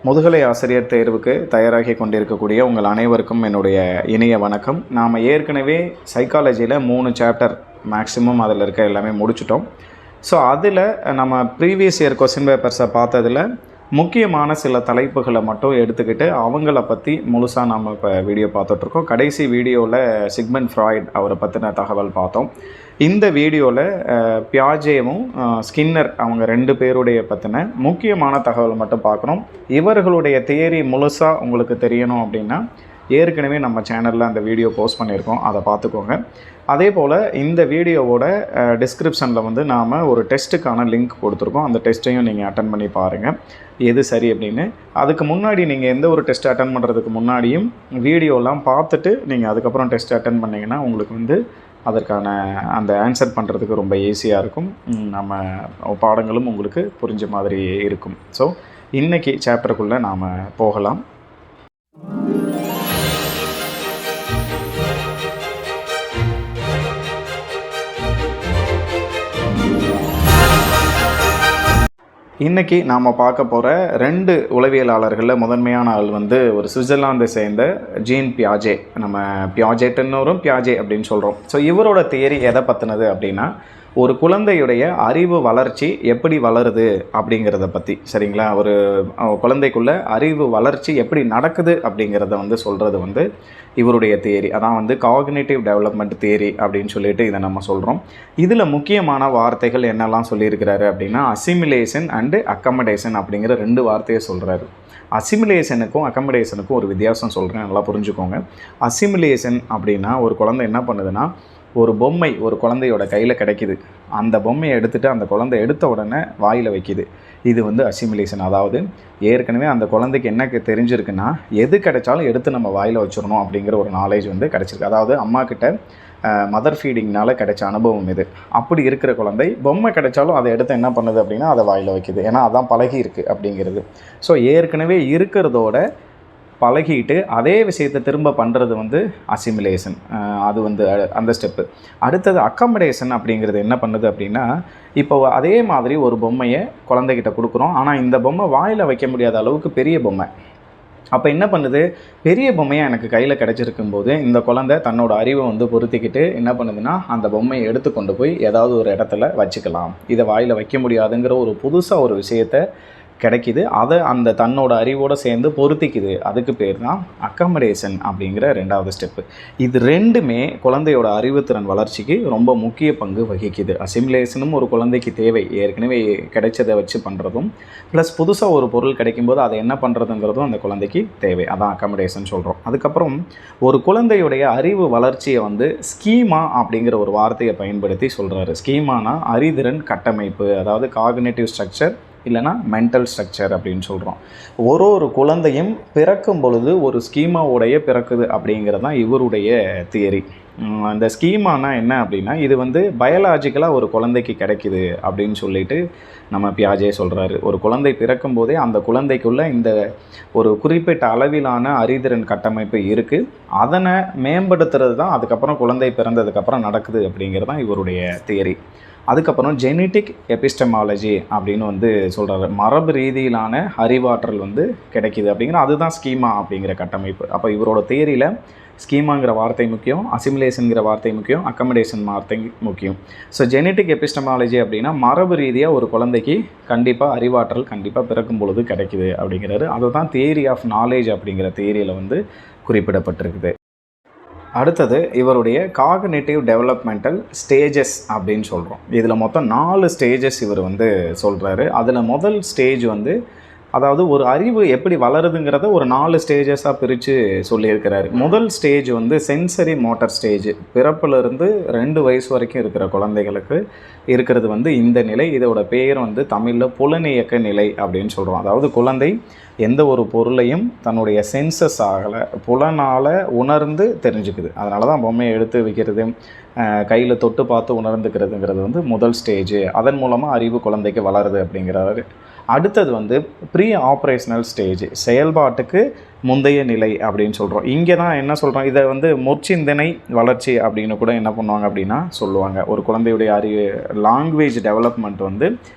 முதுகலை ஆசிரியர் தேர்வுக்கு தயாராகி கொண்டிருக்கக்கூடிய உங்கள் அனைவருக்கும் என்னுடைய இனிய வணக்கம். நாம் ஏற்கனவே சைக்காலஜியில் 3 சாப்டர் மேக்ஸிமம் அதில் இருக்க எல்லாமே முடிச்சிட்டோம். ஸோ அதில் நம்ம ப்ரீவியஸ் இயர் கொஸ்டின் பேப்பர்ஸை பார்த்ததில் முக்கியமான சில தலைப்புகளை மட்டும் எடுத்துக்கிட்டு அவங்கள பற்றி முழுசாக நம்ம இப்போ வீடியோ பார்த்துட்ருக்கோம். கடைசி வீடியோவில் சிக்மண்ட் ஃப்ராய்ட் அவரை பற்றின தகவல் பார்த்தோம். இந்த வீடியோவில் பியாஜேவும் ஸ்கின்னர் அவங்க 2 பேருடைய பற்றின முக்கியமான தகவல் மட்டும் பார்க்கணும். இவர்களுடைய தியரி முழுசாக உங்களுக்கு தெரியணும் அப்படின்னா ஏற்கனவே நம்ம சேனலில் அந்த வீடியோ போஸ்ட் பண்ணியிருக்கோம், அதை பார்த்துக்கோங்க. அதே போல் இந்த வீடியோவோட டிஸ்கிரிப்ஷனில் வந்து நாம் ஒரு டெஸ்ட்டுக்கான லிங்க் கொடுத்துருக்கோம். அந்த டெஸ்ட்டையும் நீங்கள் அட்டன் பண்ணி பாருங்கள் எது சரி அப்படின்னு. அதுக்கு முன்னாடி நீங்கள் எந்த ஒரு டெஸ்ட் அட்டன் பண்ணுறதுக்கு முன்னாடியும் வீடியோலாம் பார்த்துட்டு நீங்கள் அதுக்கப்புறம் டெஸ்ட் அட்டன் பண்ணிங்கன்னா உங்களுக்கு வந்து அதற்கான அந்த ஆன்சர் பண்ணுறதுக்கு ரொம்ப ஈஸியாக இருக்கும். நம்ம பாடங்களும் உங்களுக்கு புரிஞ்ச மாதிரி இருக்கும். ஸோ இன்றைக்கி சாப்டருக்குள்ளே நாம் போகலாம். இன்றைக்கி நாம் பார்க்க போகிற 2 உளவியலாளர்களில் முதன்மையான ஆள் வந்து ஒரு சுவிட்சர்லாந்தை சேர்ந்த ஜீன் பியாஜே. நம்ம பியாஜெட்டுன்னு வரும், பியாஜே அப்படின்னு சொல்கிறோம். ஸோ இவரோட தியரி எதை பற்றினது அப்படின்னா ஒரு குழந்தையுடைய அறிவு வளர்ச்சி எப்படி வளருது அப்படிங்கிறத பற்றி, சரிங்களா? ஒரு குழந்தைக்குள்ள அறிவு வளர்ச்சி எப்படி நடக்குது அப்படிங்கிறத வந்து சொல்கிறது வந்து இவருடைய தியரி. அதான் வந்து காக்னிட்டிவ் டெவலப்மெண்ட் தியரி அப்படின்னு சொல்லிட்டு இதை நம்ம சொல்கிறோம். இதில் முக்கியமான வார்த்தைகள் என்னெல்லாம் சொல்லியிருக்கிறாரு அப்படின்னா அசிமிலேஷன் அண்டு அக்கமடேஷன் அப்படிங்கிற 2 வார்த்தையை சொல்கிறாரு. அசிமிலேஷனுக்கும் அக்கமடேஷனுக்கும் ஒரு வித்தியாசம் சொல்கிறேன், நல்லா புரிஞ்சுக்கோங்க. அசிமிலேஷன் அப்படின்னா ஒரு குழந்தை என்ன பண்ணுதுன்னா ஒரு பொம்மை ஒரு குழந்தையோட கையில் கிடைக்கிது, அந்த பொம்மையை எடுத்துகிட்டு அந்த குழந்தை எடுத்த உடனே வாயில் வைக்கிது. இது வந்து அசிமிலேஷன். அதாவது ஏற்கனவே அந்த குழந்தைக்கு என்ன தெரிஞ்சிருக்குன்னா எது கிடைச்சாலும் எடுத்து நம்ம வாயில் வச்சிடணும் அப்படிங்கிற ஒரு நாலேஜ் வந்து கிடச்சிருக்கு. அதாவது அம்மா கிட்ட மதர் ஃபீடிங்னால கிடைச்ச அனுபவம் இது. அப்படி இருக்கிற குழந்தை பொம்மை கிடைச்சாலும் அதை எடுத்து என்ன பண்ணுது அப்படின்னா அதை வாயில் வைக்கிது. ஏன்னா அதான் பழகி இருக்குது அப்படிங்கிறது. ஸோ ஏற்கனவே இருக்கிறதோட பழகிட்டு அதே விஷயத்தை திரும்ப பண்ணுறது வந்து அசிமிலேஷன். அது வந்து அந்த ஸ்டெப்பு. அடுத்தது அக்கமடேஷன் அப்படிங்கிறது என்ன பண்ணுது அப்படின்னா இப்போ அதே மாதிரி ஒரு பொம்மையை குழந்தைகிட்ட கொடுக்குறோம், ஆனால் இந்த பொம்மை வாயில் வைக்க முடியாத அளவுக்கு பெரிய பொம்மை. அப்போ என்ன பண்ணுது, பெரிய பொம்மையாக எனக்கு கையில் கிடச்சிருக்கும் போது இந்த குழந்தை தன்னோட அறிவை வந்து பொருத்திக்கிட்டு என்ன பண்ணுதுன்னா அந்த பொம்மையை எடுத்து கொண்டு போய் ஏதாவது ஒரு இடத்துல வச்சுக்கலாம், இதை வாயில் வைக்க முடியாதுங்கிற ஒரு புதுசாக ஒரு விஷயத்தை கிடைக்கிது. அதை அந்த தன்னோட அறிவோடு சேர்ந்து பொருத்திக்குது. அதுக்கு பேர் தான் அக்கமடேஷன் அப்படிங்கிற 2வது ஸ்டெப்பு. இது 2மே குழந்தையோட அறிவுத்திறன் வளர்ச்சிக்கு ரொம்ப முக்கிய பங்கு வகிக்குது. அசிமிலேஷனும் ஒரு குழந்தைக்கு தேவை, ஏற்கனவே கிடைச்சதை வச்சு பண்ணுறதும் ப்ளஸ் புதுசாக ஒரு பொருள் கிடைக்கும்போது அதை என்ன பண்ணுறதுங்கிறதும் அந்த குழந்தைக்கு தேவை. அதான் அக்கமடேஷன் சொல்கிறோம். அதுக்கப்புறம் ஒரு குழந்தையுடைய அறிவு வளர்ச்சியை வந்து ஸ்கீமா அப்படிங்கிற ஒரு வார்த்தையை பயன்படுத்தி சொல்கிறாரு. ஸ்கீமானா அறிதிறன் கட்டமைப்பு, அதாவது காக்னிட்டிவ் ஸ்ட்ரக்சர் இல்லைனா மென்டல் ஸ்ட்ரக்சர் அப்படின்னு சொல்கிறோம். ஒரு குழந்தையும் பிறக்கும் பொழுது ஒரு ஸ்கீமாவுடைய பிறக்குது அப்படிங்கிறது தான் இவருடைய தியரி. அந்த ஸ்கீமானா என்ன அப்படின்னா இது வந்து பயாலஜிக்கலாக ஒரு குழந்தைக்கு கிடைக்கிது அப்படின்னு சொல்லிட்டு நம்ம பியாஜே சொல்கிறாரு. ஒரு குழந்தை பிறக்கும் போதே அந்த குழந்தைக்குள்ளே இந்த ஒரு குறிப்பிட்ட அளவிலான அறிதிறன் கட்டமைப்பு இருக்குது. அதனை மேம்படுத்துறது தான் அதுக்கப்புறம் குழந்தை பிறந்ததுக்கப்புறம் நடக்குது அப்படிங்கிறது தான் இவருடைய தியரி. அதுக்கப்புறம் ஜெனட்டிக் எபிஸ்டமாலஜி அப்படின்னு வந்து சொல்கிறாரு. மரபு ரீதியிலான அறிவாற்றல் வந்து கிடைக்கிது அப்படிங்கிற அதுதான் ஸ்கீமா அப்படிங்கிற கட்டமைப்பு. அப்போ இவரோட தியரியில் ஸ்கீமாங்கிற வார்த்தை முக்கியம், அசிமிலேஷனுங்கிற வார்த்தை முக்கியம், அக்கமடேஷன் வார்த்தை முக்கியம். ஸோ ஜெனட்டிக் எபிஸ்டமாலஜி அப்படின்னா மரபு ரீதியாக ஒரு குழந்தைக்கு கண்டிப்பாக அறிவாற்றல் கண்டிப்பாக பிறக்கும் பொழுது கிடைக்கிது அப்படிங்கிறது. அதுதான் தியரி ஆஃப் நாலேஜ் அப்படிங்கிற தியரியில் வந்து குறிப்பிடப்பட்டிருக்குது. அடுத்தது இவருடைய காக்னிட்டிவ் டெவலப்மெண்டல் ஸ்டேஜஸ் அப்படின்னு சொல்கிறோம். இதில் மொத்தம் 4 ஸ்டேஜஸ் இவர் வந்து சொல்கிறாரு. அதில் முதல் ஸ்டேஜ் வந்து அதாவது ஒரு அறிவு எப்படி வளருதுங்கிறத ஒரு 4 ஸ்டேஜஸாக பிரித்து சொல்லியிருக்கிறாரு. முதல் ஸ்டேஜ் வந்து சென்சரி மோட்டர் ஸ்டேஜ். பிறப்பிலிருந்து 2 வயசு வரைக்கும் இருக்கிற குழந்தைகளுக்கு இருக்கிறது வந்து இந்த நிலை. இதோட பேர் வந்து தமிழில் புலனியக்க நிலை அப்படின்னு சொல்கிறோம். அதாவது குழந்தை எந்த ஒரு பொருளையும் தன்னுடைய சென்சஸ் ஆகலை, புலனால் உணர்ந்து தெரிஞ்சுக்குது. அதனால தான் பொம்மையை எடுத்து வைக்கிறது, கையில் தொட்டு பார்த்து உணர்ந்துக்கிறதுங்கிறது வந்து முதல் ஸ்டேஜ். அதன் மூலமாக அறிவு குழந்தைக்கு வளருது அப்படிங்கிறாரு. அடுத்தது வந்து ப்ரீ ஆப்ரேஷனல் ஸ்டேஜ், செயல்பாட்டுக்கு முந்தைய நிலை அப்படின்னு சொல்கிறோம். இங்கே தான் என்ன சொல்கிறோம், இதை வந்து முற்சிந்தனை வளர்ச்சி அப்படின்னு கூட என்ன பண்ணுவாங்க அப்படின்னா சொல்லுவாங்க. ஒரு குழந்தையுடைய லாங்குவேஜ் டெவலப்மெண்ட் வந்து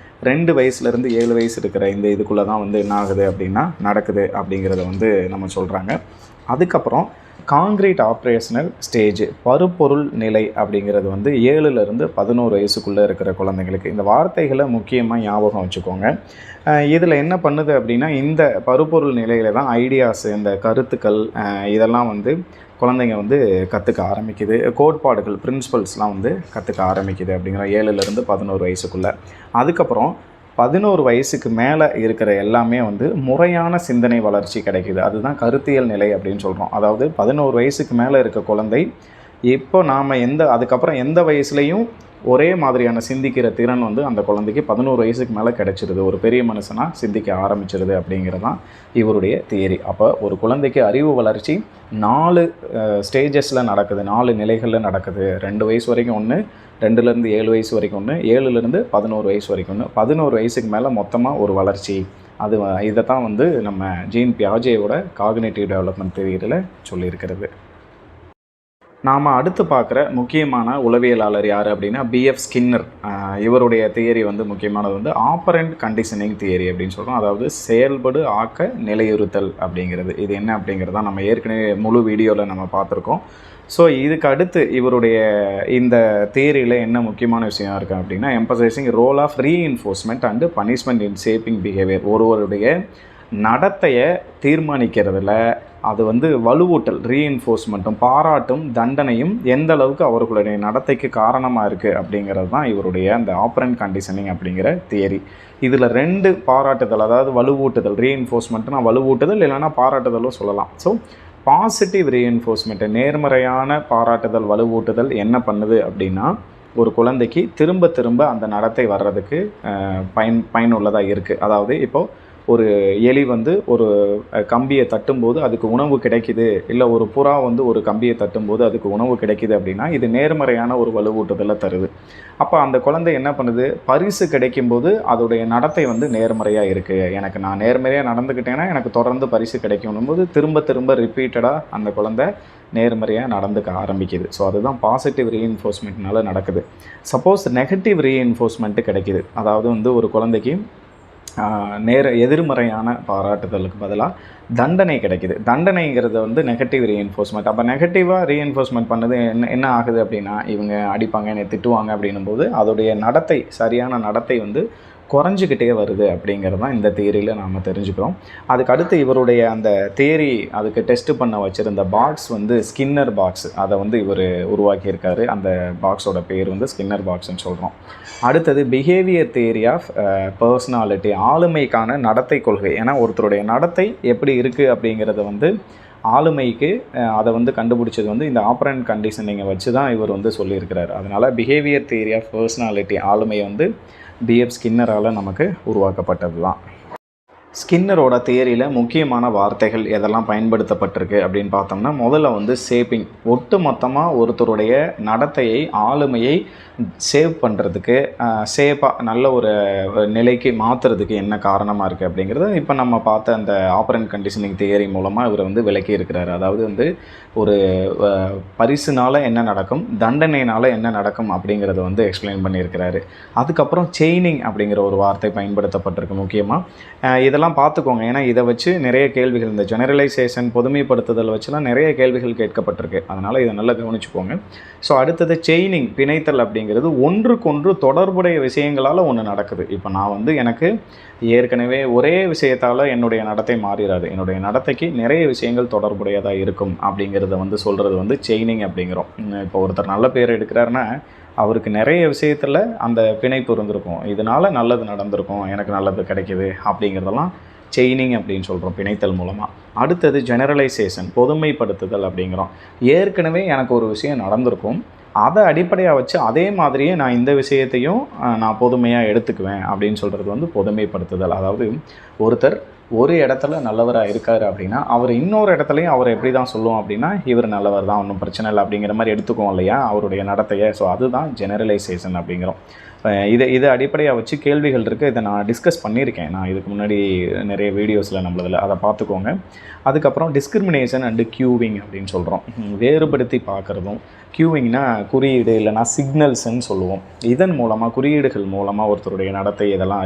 2 வயசுலேருந்து 7 வயசு இருக்கிற இந்த இதுக்குள்ளே தான் வந்து என்ன ஆகுது அப்படின்னா நடக்குது அப்படிங்கிறத வந்து நம்ம சொல்கிறாங்க. அதுக்கப்புறம் காங்கிரீட் ஆப்ரேஷனல் ஸ்டேஜ் பருப்பொருள் நிலை அப்படிங்கிறது வந்து 7லேருந்து 11 வயசுக்குள்ளே இருக்கிற குழந்தைங்களுக்கு. இந்த வார்த்தைகளை முக்கியமாக ஞாபகம் வச்சுக்கோங்க. இதில் என்ன பண்ணுது அப்படின்னா, இந்த பருப்பொருள் நிலையில் தான் ஐடியாஸ், இந்த கருத்துக்கள் இதெல்லாம் வந்து குழந்தைங்க வந்து கற்றுக்க ஆரம்பிக்குது. கோட்பாடுகள், பிரின்சிபல்ஸ்லாம் வந்து கற்றுக்க ஆரம்பிக்குது அப்படிங்கிற 7லேருந்து 11 வயசுக்குள்ளே. அதுக்கப்புறம் 11 வயசுக்கு மேலே இருக்கிற எல்லாமே வந்து முறையான சிந்தனை வளர்ச்சி கிடைக்குது. அதுதான் கருத்தியல் நிலை அப்படின்னு சொல்கிறோம். அதாவது 11 வயசுக்கு மேலே இருக்க குழந்தை இப்போ நாம் அதுக்கப்புறம் எந்த வயசுலையும் ஒரே மாதிரியான சிந்திக்கிற திறன் வந்து அந்த குழந்தைக்கு 11 வயசுக்கு மேலே கிடைச்சிருது. ஒரு பெரிய மனுஷனாக சிந்திக்க ஆரம்பிச்சிருது அப்படிங்கிறது தான் இவருடைய தியரி. அப்போ ஒரு குழந்தைக்கு அறிவு வளர்ச்சி 4 ஸ்டேஜஸில் நடக்குது, 4 நிலைகளில் நடக்குது. 2 வயசு வரைக்கும் ஒன்று, 2லேருந்து 7 வயசு வரைக்கும் ஒன்று, 7லேருந்து 11 வயசு வரைக்கும் ஒன்று, 11 வயசுக்கு மேலே மொத்தமாக ஒரு வளர்ச்சி. இதை தான் வந்து நம்ம ஜீன் பியாஜேவோட காக்னிட்டிவ் டெவலப்மெண்ட் தியரியில் சொல்லியிருக்கிறது. நாம் அடுத்து பார்க்குற முக்கியமான உளவியலாளர் யார் அப்படின்னா பிஎஃப் ஸ்கின்னர். இவருடைய தியரி வந்து முக்கியமானது வந்து ஆப்பரண்ட் கண்டிஷனிங் தியரி அப்படின்னு சொல்கிறோம். அதாவது செயல்படு ஆக்க நிலையுறுத்தல் அப்படிங்கிறது. இது என்ன அப்படிங்கிறது தான் நம்ம ஏற்கனவே முழு வீடியோவில் நம்ம பார்த்துருக்கோம். ஸோ இதுக்கு அடுத்து இவருடைய இந்த தியரியில் என்ன முக்கியமான விஷயம் இருக்குது அப்படின்னா, emphasising role of reinforcement and punishment in shaping behaviour. ஒருவருடைய நடத்தையை தீர்மானிக்கிறதுல அது வந்து வலுவூட்டல், ரீஇன்ஃபோர்ஸ்மெண்ட்டும் பாராட்டும் தண்டனையும் எந்த அளவுக்கு அவர்களுடைய நடத்தைக்கு காரணமாக இருக்குது அப்படிங்கிறது தான் இவருடைய அந்த ஆப்பரண்ட் கண்டிஷனிங் அப்படிங்கிற தியரி. இதில் 2 பாராட்டுதல், அதாவது வலுவூட்டுதல், ரீஇன்ஃபோர்ஸ்மெண்ட்னா வலுவூட்டுதல் இல்லைனா பாராட்டுதலும் சொல்லலாம். ஸோ பாசிட்டிவ் ரீஇன்ஃபோர்ஸ்மெண்ட், நேர்மறையான பாராட்டுதல், வலுவூட்டுதல் என்ன பண்ணுது அப்படின்னா, ஒரு குழந்தைக்கு திரும்ப திரும்ப அந்த நடத்தை வர்றதுக்கு பயனுள்ளதாக இருக்குது. அதாவது இப்போது ஒரு எலி வந்து ஒரு கம்பியை தட்டும்போது அதுக்கு உணவு கிடைக்குது, இல்லை ஒரு புறா வந்து ஒரு கம்பியை தட்டும்போது அதுக்கு உணவு கிடைக்குது அப்படின்னா இது நேர்மறையான ஒரு வலுவூட்டுதலை தருது. அப்போ அந்த குழந்தை என்ன பண்ணுது, பரிசு கிடைக்கும்போது அதோடைய நடத்தை வந்து நேர்மறையாக இருக்குது. எனக்கு நான் நேர்மறையாக நடந்துக்கிட்டேன்னா எனக்கு தொடர்ந்து பரிசு கிடைக்கணும் போது திரும்ப திரும்ப ரிப்பீட்டடாக அந்த குழந்தை நேர்மறையாக நடந்துக்க ஆரம்பிக்குது. ஸோ அதுதான் பாசிட்டிவ் ரீஇன்ஃபோர்ஸ்மெண்ட்னால நடக்குது. சப்போஸ் நெகட்டிவ் ரீஇன்ஃபோர்ஸ்மெண்ட்டு கிடைக்குது, அதாவது வந்து ஒரு குழந்தைக்கு எதிர்மறையான பாராட்டுதலுக்கு பதிலாக தண்டனை கிடைக்குது. தண்டனைங்கிறது வந்து நெகட்டிவ் ரீஎன்ஃபோர்ஸ்மெண்ட். அப்போ நெகட்டிவாக ரீஎன்ஃபோர்ஸ்மெண்ட் பண்ணது என்ன ஆகுது அப்படின்னா, இவங்க அடிப்பாங்க, என்னை திட்டுவாங்க அப்படின்னும் போது அதோடைய நடத்தை, சரியான நடத்தை வந்து குறைஞ்சிக்கிட்டே வருது அப்படிங்கிறது தான் இந்த தியரியில் நாம் தெரிஞ்சுக்கிறோம். அதுக்கு அடுத்து இவருடைய அந்த தியரி அதுக்கு டெஸ்ட்டு பண்ண வச்சுருந்த பாக்ஸ் வந்து ஸ்கின்னர் பாக்ஸ். அதை வந்து இவர் உருவாக்கியிருக்காரு. அந்த பாக்ஸோட பேர் வந்து ஸ்கின்னர் பாக்ஸ்ன்னு சொல்கிறோம். அடுத்தது பிஹேவியர் தியரி ஆஃப் பர்சனாலிட்டி, ஆளுமைக்கான நடத்தை கொள்கை. ஏன்னா ஒருத்தருடைய நடத்தை எப்படி இருக்குது அப்படிங்கிறத வந்து ஆளுமைக்கு அதை வந்து கண்டுபிடிச்சது வந்து இந்த ஆப்பரண்ட் கண்டிஷனிங்கை வச்சு தான் இவர் வந்து சொல்லியிருக்கிறார். அதனால் பிஹேவியர் தியரி ஆஃப் பர்சனாலிட்டி, ஆளுமை வந்து பிஎஃப் ஸ்கின்னரால் நமக்கு உருவாக்கப்பட்டது தான். ஸ்கின்னரோட தியரியில் முக்கியமான வார்த்தைகள் எதெல்லாம் பயன்படுத்தப்பட்டிருக்கு அப்படின்னு பார்த்தோம்னா, முதல்ல வந்து ஷேப்பிங். ஒட்டு மொத்தமாக ஒருத்தருடைய நடத்தையை, ஆளுமையை சேவ் பண்ணுறதுக்கு, சேஃபாக நல்ல ஒரு நிலைக்கு மாற்றுறதுக்கு என்ன காரணமாக இருக்குது அப்படிங்கிறது இப்போ நம்ம பார்த்த அந்த ஆப்பரண்ட் கண்டிஷனிங் தியரி மூலமாக இவர் வந்து விளக்கி இருக்கிறார். அதாவது வந்து ஒரு பரிசுனால் என்ன நடக்கும், தண்டனையினால் என்ன நடக்கும் அப்படிங்கிறத வந்து எக்ஸ்பிளைன் பண்ணியிருக்கிறாரு. அதுக்கப்புறம் செயினிங் அப்படிங்கிற ஒரு வார்த்தை பயன்படுத்தப்பட்டிருக்கு முக்கியமாக. இதெல்லாம் பார்த்துக்கோங்க, ஏன்னா இதை வச்சு நிறைய கேள்விகள், இந்த ஜெனரலைசேஷன், பொதுமைப்படுத்துதல் வச்சுலாம் நிறைய கேள்விகள் கேட்கப்பட்டிருக்கு. அதனால் இதை நல்லா கவனிச்சுக்கோங்க. ஸோ அடுத்தது செயினிங், பிணைத்தல் அப்படிங்கிறது ஒன்றுக்கொன்று தொடர்புடைய விஷயங்களால் ஒன்று நடக்குது. இப்போ நான் வந்து எனக்கு ஏற்கனவே ஒரே விஷயத்தால் என்னுடைய நடத்தை மாறிடாது, என்னுடைய நடத்தைக்கு நிறைய விஷயங்கள் தொடர்புடையதாக இருக்கும் அப்படிங்கிறத வந்து சொல்கிறது வந்து செயினிங் அப்படிங்கிறோம். இப்போ ஒருத்தர் நல்ல பேர் எடுக்கிறாருன்னா அவருக்கு நிறைய விஷயத்தில் அந்த பிணைப்பு இருந்திருக்கும், இதனால் நல்லது நடந்திருக்கும், எனக்கு நல்லது கிடைக்கிது அப்படிங்கிறதெல்லாம் செயினிங் அப்படின்னு சொல்கிறோம், பிணைத்தல் மூலமாக. அடுத்தது ஜெனரலைசேஷன், பொதுமைப்படுத்துதல் அப்படிங்கிறோம். ஏற்கனவே எனக்கு ஒரு விஷயம் நடந்திருக்கும், அதை அடிப்படையாக வச்சு அதே மாதிரியே நான் இந்த விஷயத்தையும் நான் பொதுமையாக எடுத்துக்குவேன் அப்படின்னு சொல்கிறது வந்து பொதுமைப்படுத்துதல். அதாவது ஒருத்தர் ஒரு இடத்துல நல்லவராக இருக்கார் அப்படின்னா அவர் இன்னொரு இடத்துலையும் அவர் எப்படி தான் சொல்லுவோம் அப்படின்னா இவர் நல்லவர் தான், ஒன்றும் பிரச்சனை இல்லை அப்படிங்கிற மாதிரி எடுத்துக்குவோம் இல்லையா அவருடைய நடத்தையை. ஸோ அதுதான் ஜெனரலைசேஷன் அப்படிங்கிறோம். இதை அடிப்படையாக வச்சு கேள்விகள் இருக்குது. இதை நான் டிஸ்கஸ் பண்ணியிருக்கேன். நான் இதுக்கு முன்னாடி நிறைய வீடியோஸில் நம்மளதில் அதை பார்த்துக்கோங்க. அதுக்கப்புறம் டிஸ்கிரிமினேஷன் அண்டு க்யூவிங் அப்படின்னு சொல்கிறோம். வேறுபடுத்தி பார்க்குறதும், க்யூவிங்னா குறியீடு இல்லைனா சிக்னல்ஸ்ன்னு சொல்லுவோம். இதன் மூலமாக குறியீடுகள் மூலமாக ஒருத்தருடைய நடத்தை இதெல்லாம்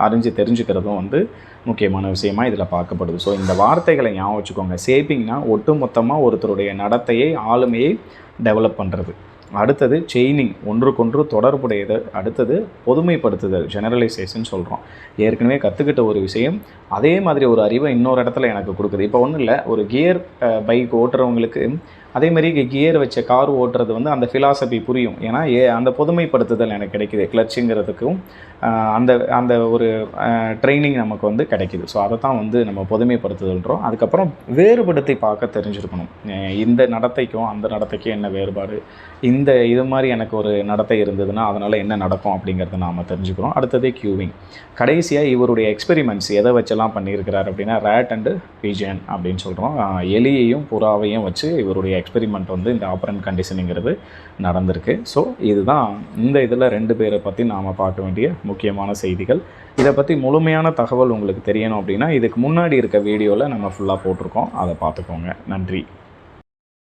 அறிஞ்சு தெரிஞ்சுக்கிறதும் வந்து முக்கியமான விஷயமாக இதில் பார்க்கப்படுது. ஸோ இந்த வார்த்தைகளை ஞாபகம் வச்சுக்கோங்க. ஷேப்பிங்னா ஒட்டு மொத்தமாக ஒருத்தருடைய நடத்தையை, ஆளுமையை டெவலப் பண்ணுறது. அடுத்தது செயினிங், ஒன்றுக்கொன்று தொடர்புடையது. அடுத்தது பொதுமைப்படுத்துதல், ஜெனரலைசேஷன் சொல்கிறோம். ஏற்கனவே கற்றுக்கிட்ட ஒரு விஷயம் அதே மாதிரி ஒரு அறிவை இன்னொரு இடத்துல எனக்கு கொடுக்குது. இப்போ ஒன்றும் இல்லை, ஒரு கியர் பைக் ஓட்டுறவங்களுக்கு அதேமாதிரி கியர் வச்ச கார் ஓட்டுறது வந்து அந்த ஃபிலாசபி புரியும். ஏன்னா அந்த பொதுமைப்படுத்துதல் எனக்கு கிடைக்கிது. கிளச்சுங்கிறதுக்கும் அந்த அந்த ஒரு ட்ரைனிங் நமக்கு வந்து கிடைக்கிது. ஸோ அதை தான் வந்து நம்ம பொதுமைப்படுத்துதல்ன்றோம். அதுக்கப்புறம் வேறுபடுத்தி பார்க்க தெரிஞ்சிருக்கணும். இந்த நடத்தைக்கும் அந்த நடத்தைக்கும் என்ன வேறுபாடு, இது மாதிரி எனக்கு ஒரு நடத்தை இருந்ததுன்னா அதனால் என்ன நடக்கும் அப்படிங்கிறத நாம் தெரிஞ்சுக்கிறோம். அடுத்தது க்யூவிங். கடைசியாக இவருடைய எக்ஸ்பெரிமெண்ட்ஸ் எதை வச்செல்லாம் பண்ணியிருக்கிறார் அப்படின்னா ரேட் அண்டு பீஜன் அப்படின்னு சொல்கிறோம். எலியையும் புறாவையும் வச்சு இவருடைய எக்ஸ்பெரிமெண்ட் வந்து இந்த ஆப்பரண்ட் கண்டிஷனிங்கிறது நடந்திருக்கு. ஸோ இதுதான் இந்த இதில் 2 பேரை பற்றி நாம் பார்க்க வேண்டிய முக்கியமான செய்திகள். இதை பற்றி முழுமையான தகவல் உங்களுக்கு தெரியணும் அப்படின்னா இதுக்கு முன்னாடி இருக்க வீடியோவில் நம்ம ஃபுல்லாக போட்டிருக்கோம். அதை பார்த்துக்கோங்க. நன்றி.